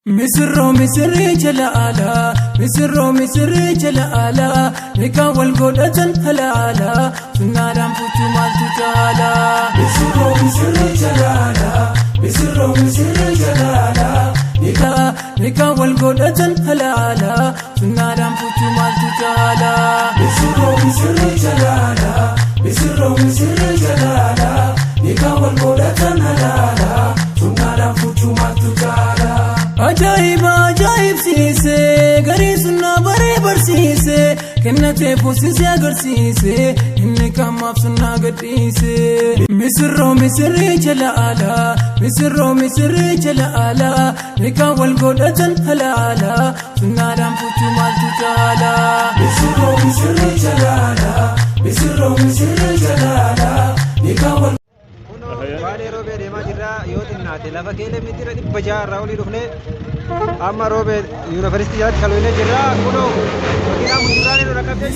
مصري جلالا مصري جلالا نكا والقولة هلالا سنادم فتو مالتو جالا مصري جلالا مصري جلالا نكا والقولة هلالا سنادم فتو مالتو جالا مصري جلالا مصري جلالا نكا والقولة هلالا سنادم فتو مالتو جالا عجائب سيسي غريسنا بري برسيسي كنتي فوسيسي غرسيسي إنك ما بسنا قديسي مصري جلالا مصري جلالا نكا والقولة هلالا سنا دام فتو مالتو جالا مصري جلالا مصري جلالا نكا والقولة Waanee roobee deemaa jirra yoo xinnaate lafa kiiloomeetira 600 irraa olii dhufne amma roobee yuunivarsiitii jalatti kaloolee jirra kunoo makiinaa mucuraalee nu rakkabdee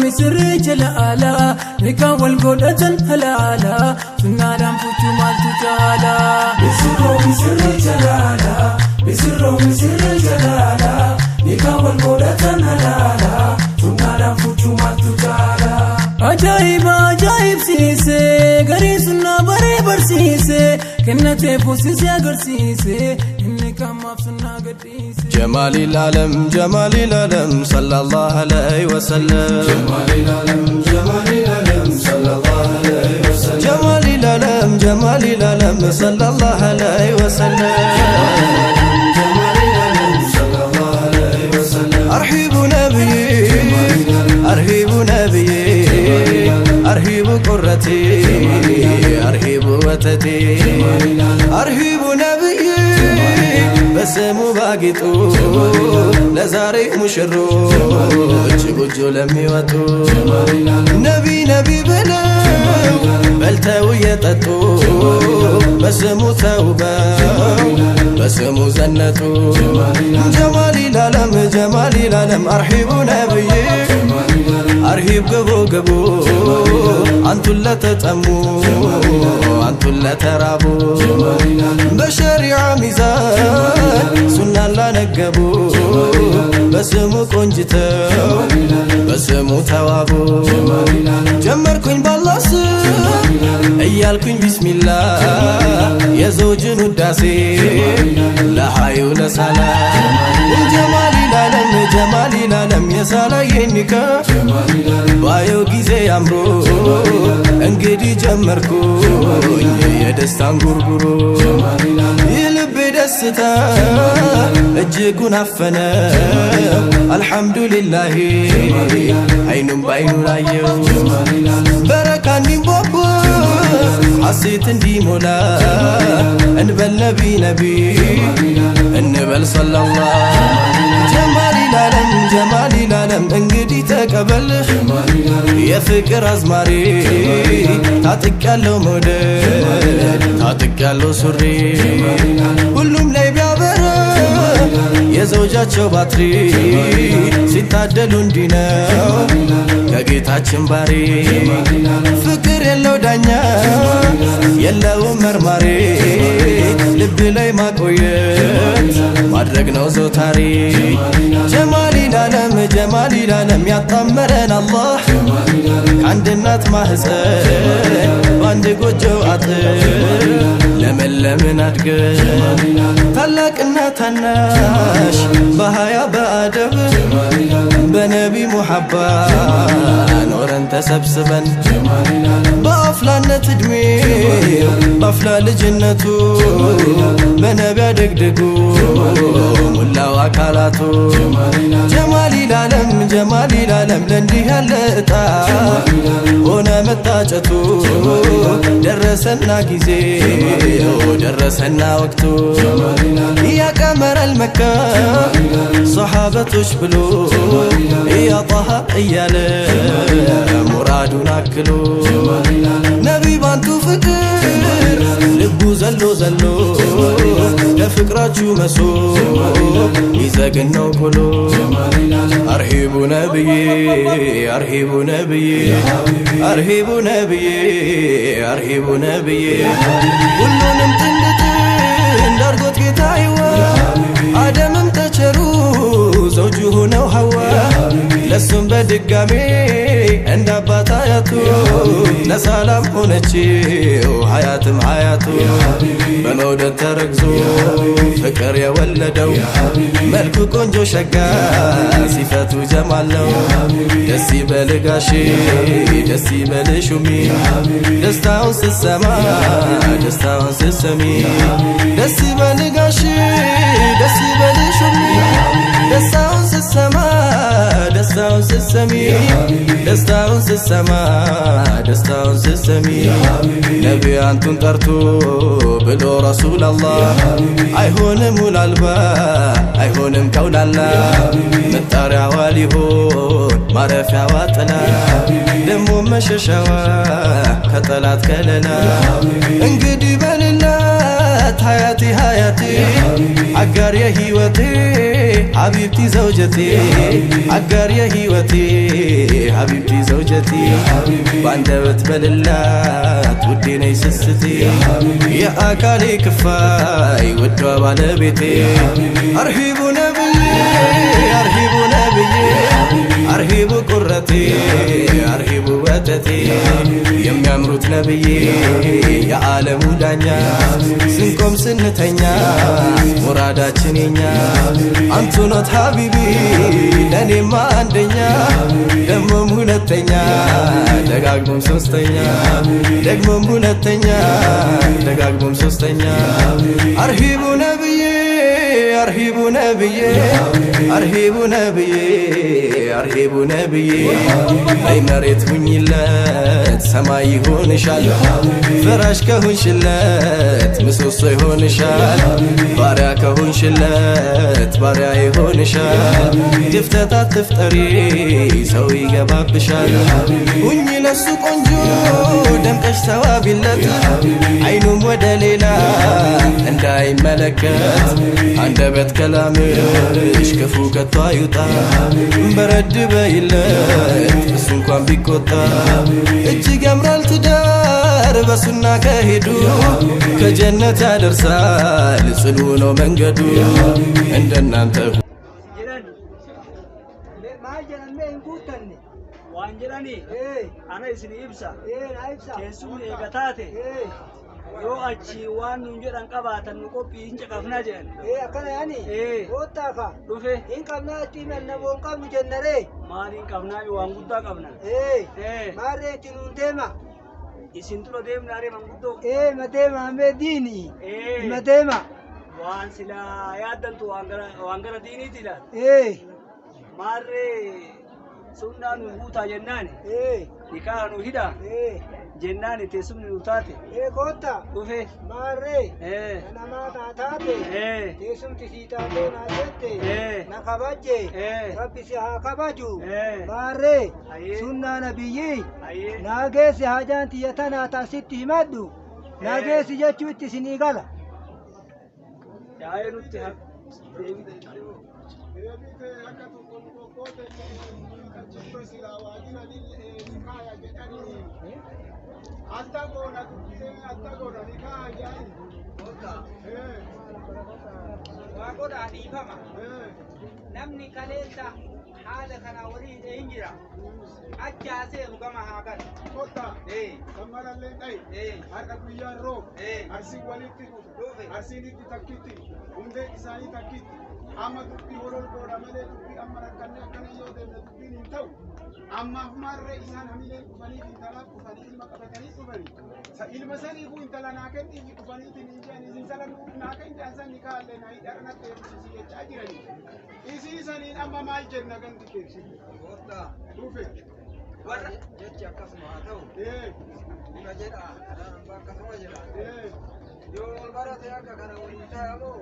مصري جلالا نكا والقولة هلالا سنا دام فتو مالتو جالا مصري جلالا مصري جلالا نكا والقولة هلالا سنا دام فتو مالتو جالا عجائب سيسي غريسنا بري برسيسي كنتي فوسيسي غرسيسي إنك ما بسنا قديسي جمال العالم صلى الله عليه وسلم جمال العالم صلى الله عليه وسلم جمال العالم صلى الله عليه وسلم جمال العالم صلى الله عليه وسلم أرحب نبي أرهب قرتي أرهب وتدي أرهب نبي بسمو باقيتو لزاري مشروج بجو لمي وتو نبي بلو بلتو يتتو بسمو توبا بسمو زنتو جمال العالم أرحب نبي أرهب قبو أنتو لا تتأمو أنتو لا ترابو بشريعة ميزان سنة لا نقبو بسمو كونجتو بسمو توابو جمركن بالله ايالكن بسم الله يا زوج نداسي لا حيو لسلام جمال العالم يا سالاينك بايو غيزي امرو انغدي جمركو يا دستان غرغرو يلب دستا اجيكون عفنا الحمد لله عينم بعينو لايو بركان بوبو حسيت اندي مولا انبل نبي انبل صلى الله جمال العالم انقدي تقبل يا فكر ازماري تاتقالو مودد تاتقالو سوري ሁሉም ላይ ቢያበራ የዘውጃቸው ባትሪ ሲታደሉ እንዲነው ከጌታችን ባሪ ፍቅር የለው ዳኛ የለው መርማሪ ልብ ላይ ማቆየት ማድረግ ነው ዘውታሪ جمال العالم ያጣመረን አላህ ከአንድ እናት ማህፀን በአንድ ጎጆ አጥር ለመለምን አድገን ታላቅና ታናሽ በሀያ በአደብ በነቢ ሙሐባ ኖረን ተሰብስበን በአፍላነት እድሜ በአፍላ ልጅነቱ በነቢ አደግድጉ ሙላው አካላቱ جمال العالم ለእንዲህ ያለ እጣ ሆነ መታጨቱ ደረሰና ጊዜ ደረሰና ወቅቱ يا قمر المكة صحابتوش بلو يا طه እያለ ሙራዱን አክሎ ነቢ ባንቱ ፍቅር ልቡ ዘሎ ለፍቅራችሁ መሶ ይዘግነው ኩሎ أرهب نبي كلهم تندت በድጋሜ እንደ አባት አያቱ ለሰላም ሆነችው ሀያትም ሀያቱ በመውደድ ተረግዞ ፍቅር የወለደው መልኩ ቆንጆ ሸጋ ሲፈቱ ጀማል ነው። ደስ ይበል ጋሼ ደስ ይበል ሹሚ ደስታውን ስትሰማ ደስታውን ስትሰሚ ደስ ይበል ጋሼ ደስ ይበል ሹሚ ደስታውን ስትሰማ ደስታውን ስትሰሚ ደስታውን ስትሰማ ደስታውን ስትሰሚ ነቢይ አንቱን ጠርቶ ብሎ ረሱል አላህ አይሆንም ውላልባ አይሆንም ቀውላላ መጣሪያዋ ሊሆን ማረፊያዋ ጥላ ደሞ መሸሻዋ ከጠላት ከለላ እንግዲህ በልላት ሀያቴ ሀያቴ አጋር የህይወቴ ሀቢብቲ ዘውጀቴ አጋር የህይወቴ ሀቢብቲ ዘውጀቴ ባንደበት በልላት ውዴ ነይ ስስቴ የአካሌ ክፋይ ውዷ ባለቤቴ አርሂቡ ነብዬ አርሂቡ ነብዬ አርሂቡ ቁረቴ አርሂቡ ወተቴ የሚያምሩት ነብዬ የዓለሙ ዳኛ ስንቆም ስንተኛ ሙራዳችን የኛ አንቱ ኖት ሀቢቢ ለኔማ አንደኛ ደግሞም ሁለተኛ ደጋግሞም ሶስተኛ ደግሞም ሁለተኛ ደጋግሞም ሶስተኛ አርሂቡ ነብዬ አርሂቡ ነብዬ አርሂቡ ነብዬ አርሂቡ ነብዬ ላይ መሬት ሁኝለት ሰማይ ይሆንሻል ፍራሽ ከሆንሽለት ምሰሶ ይሆንሻል ባሪያ ከሆንሽለት ባሪያ ይሆንሻል ድፍተት አትፍጠሪ ሰው ይገባብሻል ሁኝ ለሱ ቆንጆ ደምቀሽ ተዋቢለት አይኑም ወደ ሌላ እንዳይመለከት አንደበት ከላምሽ ክፉ ከቶ አይውጣ በረድ በይለት እሱ እንኳን ቢቆጣ እጅግ ያምራል ትዳር በሱና ከሄዱ ከጀነት ያደርሳል ጽኑ ነው መንገዱ እንደናንተ Wanjirani, ana isini ibsa, keessumni eegataate, yoo achi waan nuun jedhan qabaatan nu qophii hin caqafna jedhan. Akkana yaani? Koottaafa? Dhufe? Hin qabnaa itti namoon qabnu jennaree? Maal hin qabnaa waan guddaa qabna. Maarree itti nuun deema? Isin dura deemna aree manguddoo? Ma deema hammee diini? Ma deema? Waan silaa yaaddantu waan gara diiniiti ilaala. Maarree sunnaa nu guutaa jennaani nikaa nu hidha jennaani teessumni nu taate koota dhufe maarree namaa taate teessumti sii taatee naa jette na kabajje rabbi si haa kabaju maarree sunnaa nabiyyii naa geessi haajaan tiyya tanaa taasitti himadhu naa geessi jechuu itti isinii gala yaa'ee nutti namni kaleessa haala kana waliin hin jira achaasee rugama haa gala kotta sammarallee dhayi har'a guyyaan roob arsiin walitti dhufe arsiin itti takkitti hundee isaanii takkitti amma dubbii holol godha malee dubbii amma rakkanne akkana yoo deemne dubbiin hin ta'u ammaaf maarree isaan hamileen dhufanii intala dhufanii ilma qabatanii dhufanii ilma saniifuu intala naa kenniifi dhufaniitiin hin jedhani isin salanuu naa kenni jaansan ni kaallee naa hidharana teessisi jechaa jiranii isii saniin amma maal jenna ganti keessi dhufe warra jechi akkasuma haa ta'u nima jedha kanaan akkasuma jedha yoo barate akka kana waliin ta'amoo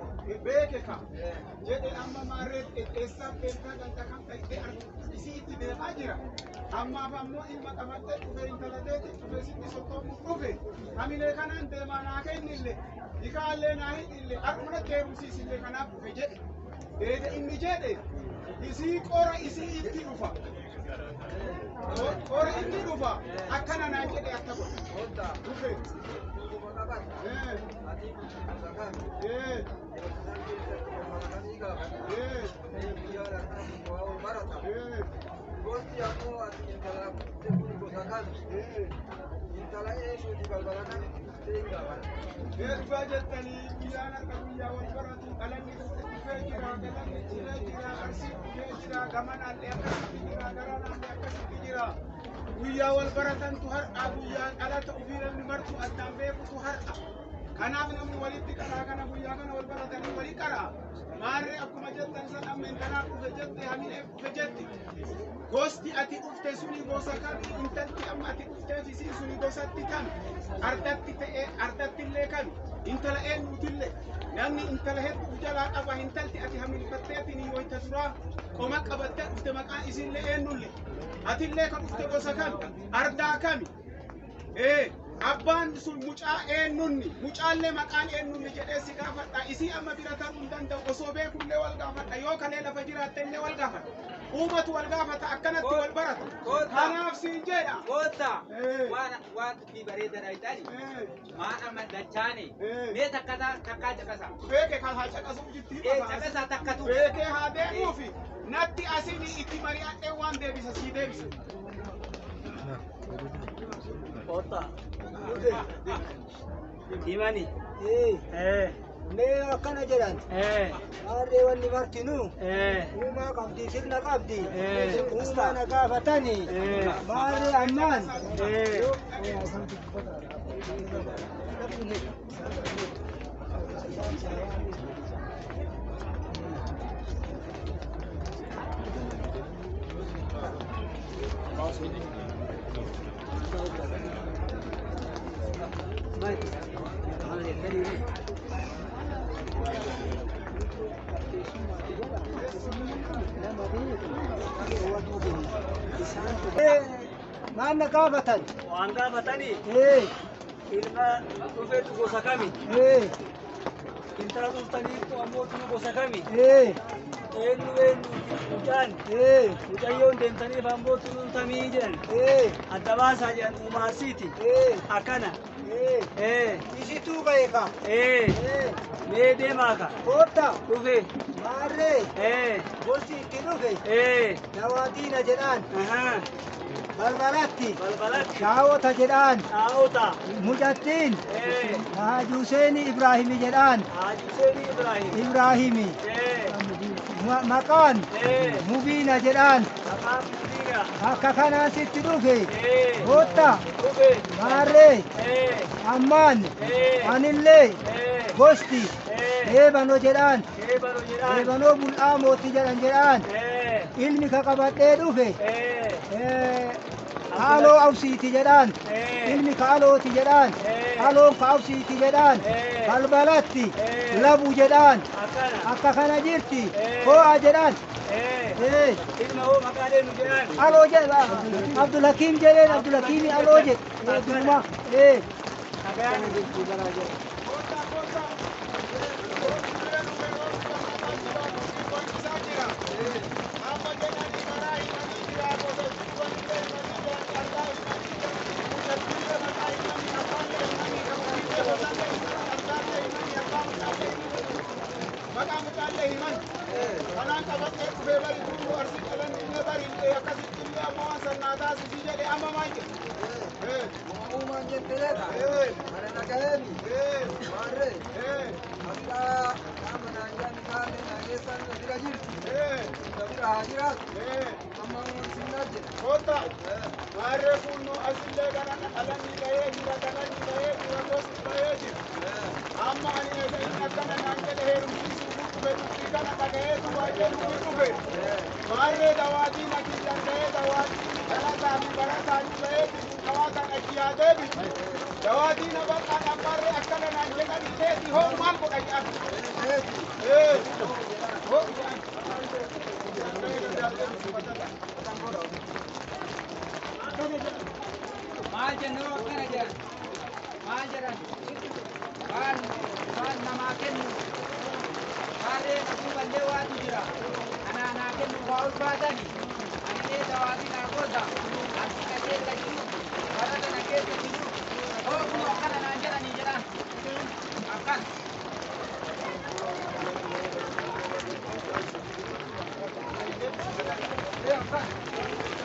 beeke ka jedhe amma maarree eessaaf beekaa ganta kan ta'e isii itti deemaa jira ammaaf ammoo ilma qabattee dhufe intalateeti dhufe sitti sottoomu dhufe hamilee kanaan deemaa naa kennille ikaallee naa hidhille akkuma deemsiisillee kanaaf dhufe jedhe inni jedhe isii qora isii itti dhufa qora itti dhufa akkana naa jedhe akka godha dhufe Gosti ammoo ati intala teekuni gosa kan intala eessuuti balbalatan ta'in gaafata. Dhugaa jettanii guyyaan akka guyyaa wal baratu dhalanni dhufee jira galanni ciree jira arsii dhufee jira gamanaallee akkasitti jira garanaallee akkasitti jira. Guyyaa wal baratantu har'a guyyaan dhalata ofii namni martu addaan beekutu har'a. Kanaaf namni walitti qaraa kana guyyaa kana wal baratanii walii qaraa. Maarree akkuma jettan san amma intalaa dhufe jette hamilee dhufe jetti. Gosti ati dhufte suni gosa kami intalti amma ati dhuftee fi suni gosatti kami ardatti ta'ee ardatti illee kami intala eenyuutillee namni intala hedduu jalaa qaba intalti ati hamilfatteetiin wayita turaa qoma qabattee dhufte maqaan isinlee eenyullee atillee kan dhufte gosa kami ardaa kami abbaan sun mucaa eenyunni mucaallee maqaan eenyunni jedhee si gaafadha isii amma bira ta'uu hin danda'u osoo beekullee wal gaafadha yoo kalee lafa jiraatte illee wal gaafadha. Uumatu wal gaafata akkanatti wal barata. Kanaaf siin jedha. Koota waan fi bareedaa itali. Maan amma dachaane. Mee takkaa caqasa. Beekee kan haa caqasuuf jirti. Caqasa takkatu. Beekee haa deemuufi natti asini itti mari'adhee waan deebisa sii deebisa. Koota. Himani. Mee akkana jedhan maarree wanni martinu uumaa qabdi sirna qabdi uumaa na gaafatani maarree ammaan maan na gaafatan waan gaafatanii ilma dhufeetu gosa kami intala dhuftaniitu ammoo tunu gosa kami eenyu mucaan mucayyoon deemtaniif ammoo tunu tamii jedhan adda baasaa jedhan uumaasiiti akkana isituu beeka mee deemaa ka kootta dhufe maarree gosti itti dhufe dawaatiina jedhaan balbalatti shaawota jedhaan mucattiin haajuuseeni ibraahimi jedhaan ibraahimi maqaan mubiina jedhaan akka kanaan sitti dhufe kootta maarree ammaan anillee gosti eebano jedhaan eebanoo bul'aa mootti jedhaan ilmi ka qabadhee dhufe haaloo awsiiti jedhaan ilmi ka alooti jedhaan haloon ka awsiiti jedhaan balbalatti labu jedhaan akka kana jirti ho'a jedhaan ilma hoo maqaan eenyu jedhaan aloo jedha abdulhakiim jedheen abdulhakiimi aloo jedhe duruma maal jennu akkana jedhan maal jedhan waan namaa kennu maarree nafuu ballee waatu jira anaa naa kennu waa ulfaatani anillee dawaatii naa goosa anti na keessa jiru barata na keessa jiru hooguu akkana naan jedhanii jedhan akkan akkan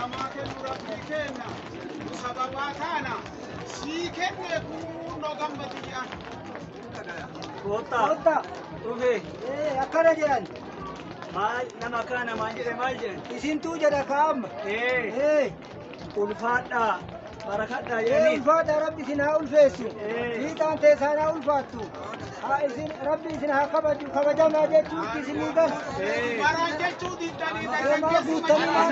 namaa kennu rabbii kenna nu sababaa taana sii kenne kunoo gammadu jedhan. Koota dhufe akkana jedhan maal nama kana maal jedhe maal jedhan isintuu jedha kaa'amma ulfaadhaa barakadhaa jedhanii ulfaadhaa rabbi isin haa ulfeessu fiixaan teessaan haa ulfaattu rabbi isin haa kabaju kabajamaa jechuutti isinii gala Maraan jechuu diddanii maa guuttanii maa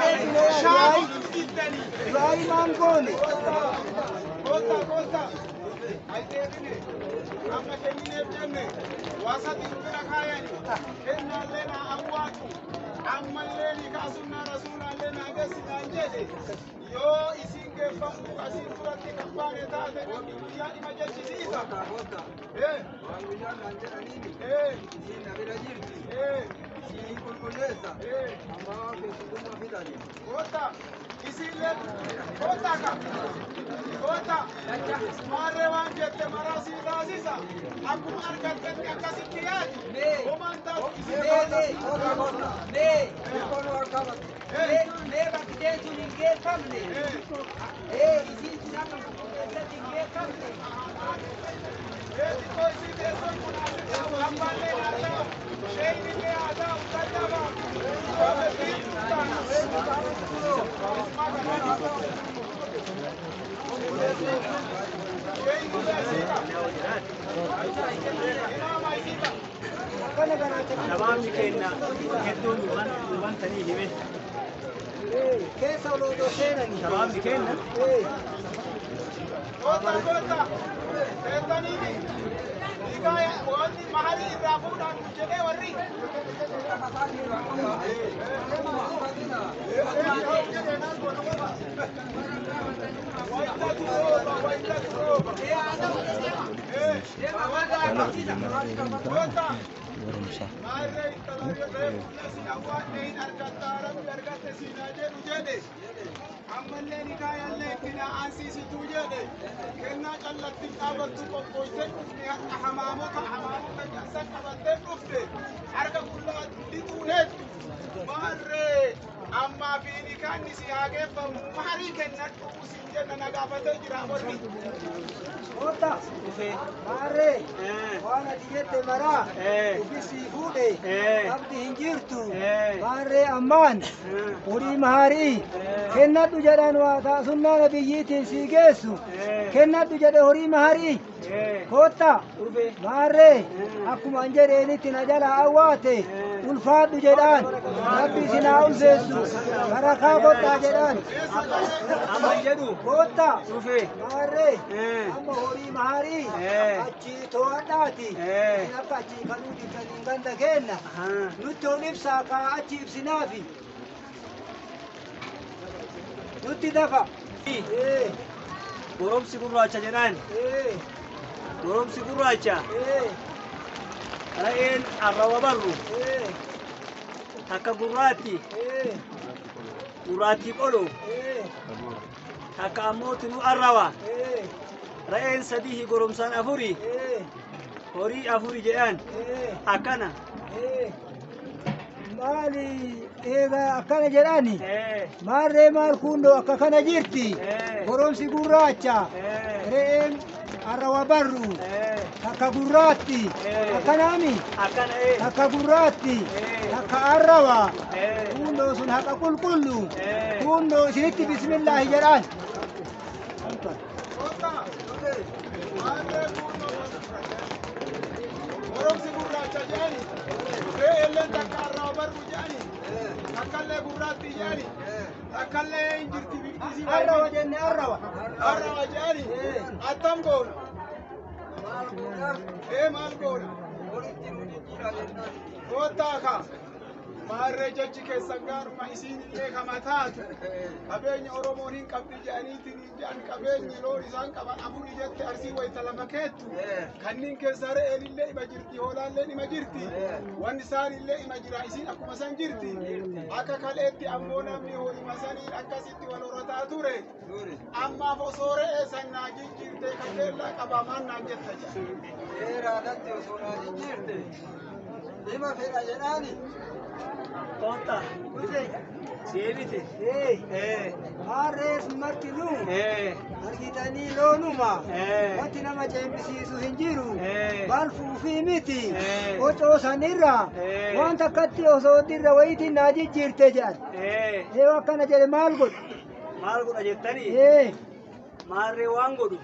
shaayii diddanii. du'aayi maan goone Koota aydeebine amma kennineef jenne wasati bira kaayani kennaallee naa awwaatu ammallee ni kaasunnaa rasuulaallee naa geessinaan jedhe yoo isin geeffamu asiin duratti kabbaane taate namni guyyaa dhima jechisiisa. Koota isinlee koota maarree waan jette maraa sii taasisa akkuma argattetti akkasitti yaadi homaan taatu mee bakkee sun hin geeffamne isiin sun akka keessatti hin geeffamne xiqqoo isii teessoon kun abbaallee haa ta'u sheeyinillee haa ta'u dadhabaa Namoonni keenya hedduun wantanii hime. keessa olootoo seenanii Namoonni keenya Koota seetaniini dhiigaa wanti maharii irraa fuudhaan jedhee warri ammallee ni kaayallee itti aansiisituu jedhe kennaa callatti dhaabattu qoqqooyte dhufne haqa hamaamota jansan qabattee dhufte harka qullaa lixuuneettu maarree ammaa fi ni kaanni si haa geeffamu maarii kennadhu usin jenna na gaafatee jira warri. Koota maarree waan ati jette maraa uffisii fuudhe qabdi hin jirtu maarree ammaan horii maharii kennadhu jedhan waa taasunnaa nabiyyiitiin sii geessu kennadhu jedhe horii maharii koota maarree akkuma hin jedheenitti na jala awwaate ulfaadhu jedhaan rabbi isin haa ulfeessu barakaa godhaa jedhaan amma jedhu koota dhufe maarree amma horii maharii achi to'adhaati akka achi kanuu dibbaniin ganda kenna nutti ol ibsaa kaa achi ibsinaafi nutti dafa goromsi gurraacha jedhaan goromsi gurraacha ra'een arrawa barru takka gurraatti gurraattii qolo takka ammoo tinu arrawa ra'een sadii goromsaan afuri horii afuri jedhaan akkana maali eegaa akkana jedhani maarree maal kuundoo akka kana jirti goromsi gurraacha re'een arrawa barru takka gurraatti akkanaami takka gurraatti takka arrawa kuundoo sun haqa qulqullu kuundoo isinitti bismillaahi jedhaan goromsi gurraacha jedhani re'eelleen takka arrawa barru jedhani takkallee gurraatti jedhani takkallee hin jirti bifti arrawa jenne arrawa jedhani attam goona maal goona koottaa ka maarree jechi keessan gaaruma isiin illee kama taatu qabeenya oromoon hin qabdi jedhaniitiin hin jedhan qabeenyi loon isaan qaban afurii jette arsii wayita lama keettu kanniin keessa re'een illee ima jirti hoolaallee ima jirti wanni isaan illee ima jira isiin akkuma san jirti akka kaleetti ammoo namni hooluma saniin akkasitti wal horataa ture ammaaf osoo re'ee san naa jijjiirte kakeellaa qabaa maan naan jetta jedha dheeraadhatti osoo naa jijjiirte dhima fedha jedhaani Koota Siemite. Harrees martinu. Argitanii loonuma. Wanti nama ceemisiisu hin jiru. Balfuu fi miti. Qocoo sanirra. Waan takkatti osoo dirra wayitiin naa jijjiirte jedhan. Yoo akkana jedhe maal godhu? Maal godha jettanii? Maarree waan godhu.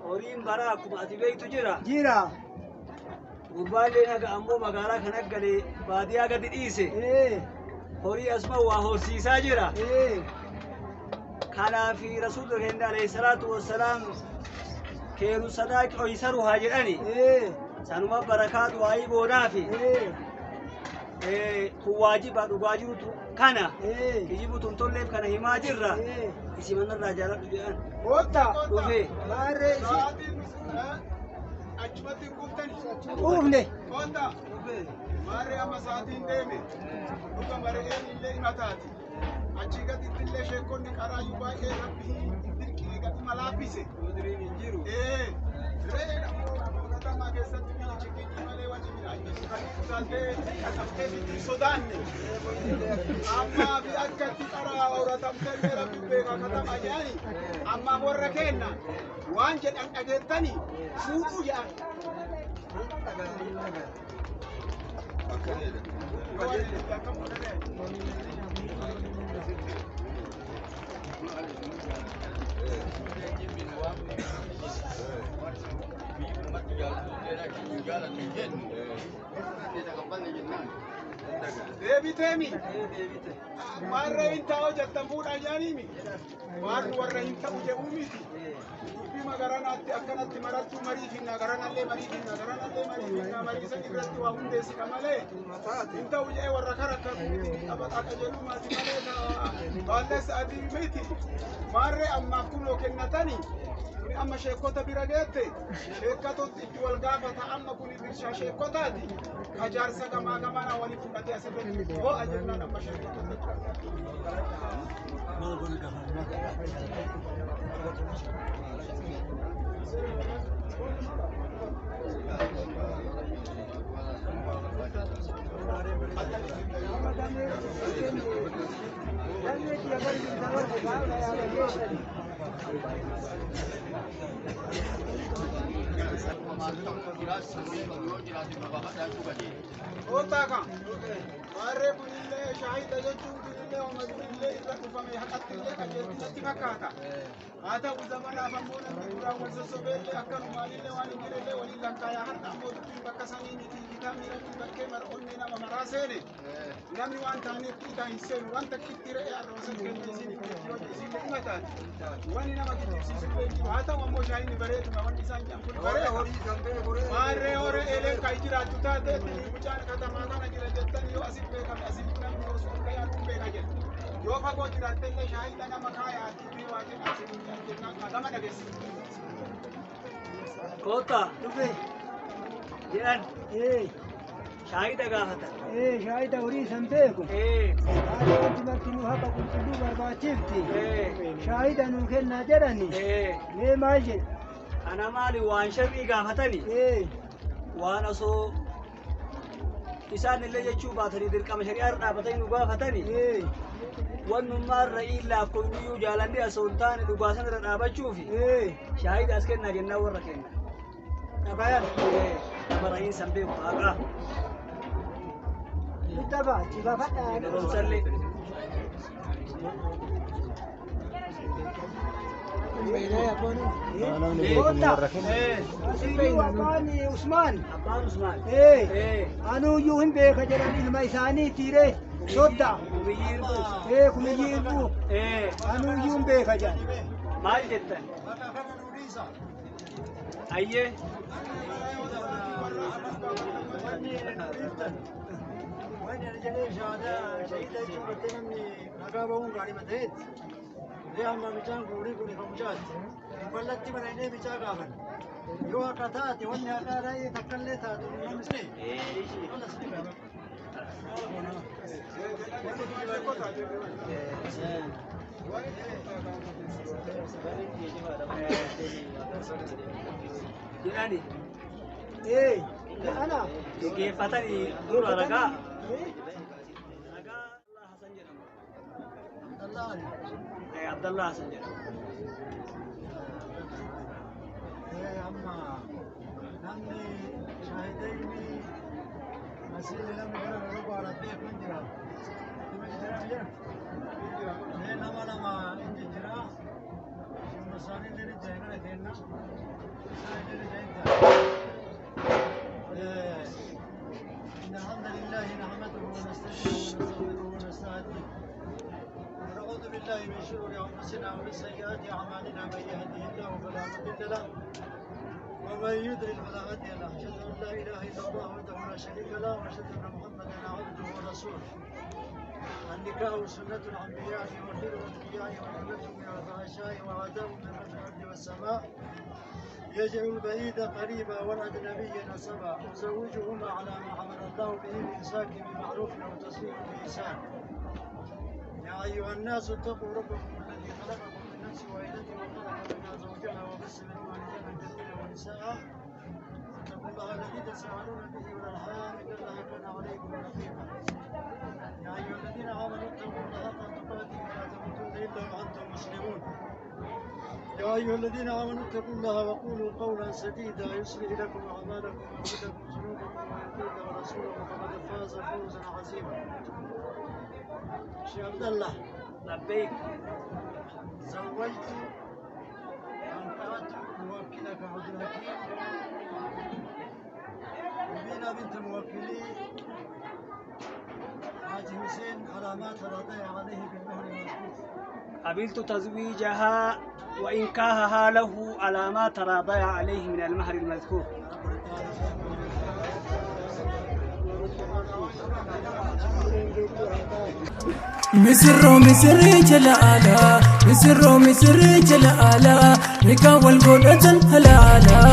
Horiin bara akkuma ati beektu jira. Jira. Gurbaallee naga ammoo magaalaa kan aggalee baadiyyaa gadi dhiise. Horii asuma waa horsiisaa jira. Kanaafi Rasuulli keenya alayhi salaatu wassalaam keenu sadaaqi oysaru haa jedhani. Sanuma barakaatu waa'ii boonaafi. Kun waajiba dhugaa jirutu kana. Kijibu tuntolleef kana himaa jirra. Isi manarraa jaaladhu jedhan. Kootta. Dhufee. Maarree isi. Achumatti kuftani. Ufne. Kootta. Maarree amma sa'aatiin deeme. Dhuga mareen illee himataati. Achii gaditti illee sheekonni qaraayyuu baay'ee rabbii dirqii gadi malaaffise. Wodiriin hin jiru. Re'ee katamaa keessatti biyyi chikinii malee wanti midhaan kan utaaltee qaqqabtee miti sodaanne. Ammaa fi akkatti qaraa horatamtee illee rabbi beekaa katamaa jedhani. Amma warra kenna waan jedhan dhageettanii fuudhuu jedhan. Deebiteemi. Warra hin ta'u jettan fuudhaa jaaniimi. Warra hin ta'u jedhuu miti. Dubbii magaranaatti akkanatti marattuu marii finna garanallee marii finna garanallee marii finna marii san irratti waa hundeessita malee hin ta'u jedhee warra kara akka jedhu maati malee baalleessa adii miti. Maarree ammaaf kunoo kennatanii. Amma sheekota bira geette sheekatotti itti wal gaafata amma kun birshaa sheekotaati kajaarsa gamaa gamana wali fudhatee asirratti ho'a jennaan amma Otaaka warree kunillee shaahida jechuun kunillee uummatillee irra dhufame haqattillee qajeelchatti fakkaata. Haa ta'u zamanaaf ammoo namni duraan wal sossobeellee akkanumaalillee waan hin jirellee waliin lakkaayaa har'a ammoo dubbiin bakka sanii miti kitaabni rabbii bakkee mar'oonni nama maraa seene namni waan taaneef qixa hin seenu waan takkitti re'ee arroosan keenya isin yoo isinlee himataan wanni nama giddisiisullee jiru haa ta'u ammoo shaahidni bareeduma wanni isaan jedhan kun bareeda. Maarree hore eeleen kan jiraattu taateetti mucaan katamaa kana jira jettanii yoo asin beekame asin namni osoo akka yaaduun beeka jedhu. Yoo fagoo jiraatte illee shaahida nama kaayaatti fi waa jedhaa jennaan gama dhageessi. Kootta. Dhufe. Jedhan. Shaahida gaafata. Shaahida horii san beeku. Haala wanti martinuu haqa qulqulluu barbaachifti. Shaahida nuu kennaa jedhani. Mee maal jedha? Ana maali waan sharrii gaafatani? Waan osoo isaan illee jechuu baatanii dirqama shari'aa dhaabatanii nu gaafatani. Wannummaan ra'ii laakkoyyuu jaalannee osoo hin taane dhugaa sana irra dhaabachuufi. Shaahida as kennaa jennaan warra kenna. Dhabayan nama ra'iin san beeku haqaa. Ittaba chifafadhaa. Garoomsallee. Usmaan. Anuyyuu hin beeka jedhan ilma isaanii tiiree sodda. Kumiyyiirbu. Anuyyuu hin beeka jedhan. Maal jettan? Ayyee. Wanti ani jedhee shahaada shahida jechuun battee namni nagaa bahuun gaarii mateetti. Amma bichaan guurii kun ifa mucaatti. Ballatti bananii bichaa gaafan. Yoo akka taate wanni akka raayee takkallee taatu namni sini. Jedhani. Ana. Geeffatanii dura ragaa. عبد الله حسن أما نمني شاهديني مسير لم يكن ربع ربيع من جرا نما إنجي جرا مساني دير جاينا كنا سايدر جاينا إن الحمد لله نحمده ونستعينه ونستغفره ونستهديه ونعوذ بالله من شرور أنفسنا ومن سيئات أعمالنا من يهده الله فلا مضل له ومن يضلل فلا هادي له أشهد أن لا إله إلا الله وحده لا شريك له وأشهد أن محمدا عبده ورسوله النكاح سنة الأنبياء وخير الأنبياء وحلة من الفحشاء وعداء من الأرض والسماء يجعل البعيد قريبا والأجنبي نسبا وزوجهما على ما حمل الله به الإمساك بمعروف وتسليم بإحسان يا أيها الناس اتقوا ربكم الذي خلقكم من نفس واحدة وخلق منها زوجها وبث منهما رجالا كثيرا ونساء اتقوا الله الذي تساءلون به والأرحام إن الله كان عليكم رقيبا يا أيها الذين آمنوا اتقوا الله حق تقاته ولا تموتن إلا وأنتم مسلمون يا أيها الذين آمنوا اتقوا الله وقولوا قولا سديدا يصلح لكم أعمالكم ويغفر لكم ذنوبكم ويطيع الله ورسوله فقد فاز فوزا عظيما. شيخ عبد الله لبيك زوجت أنقذت موكلك عبد الحكيم وبين بنت موكلي حاج حسين على ما تراضي عليه بالمهر المذكور. قبلت تزويجها وإنكاحها له على ما تراضي عليه من المهر المذكور. مسرو مسري جلالا مسرو مسري جلالا نكا والقولة هلالا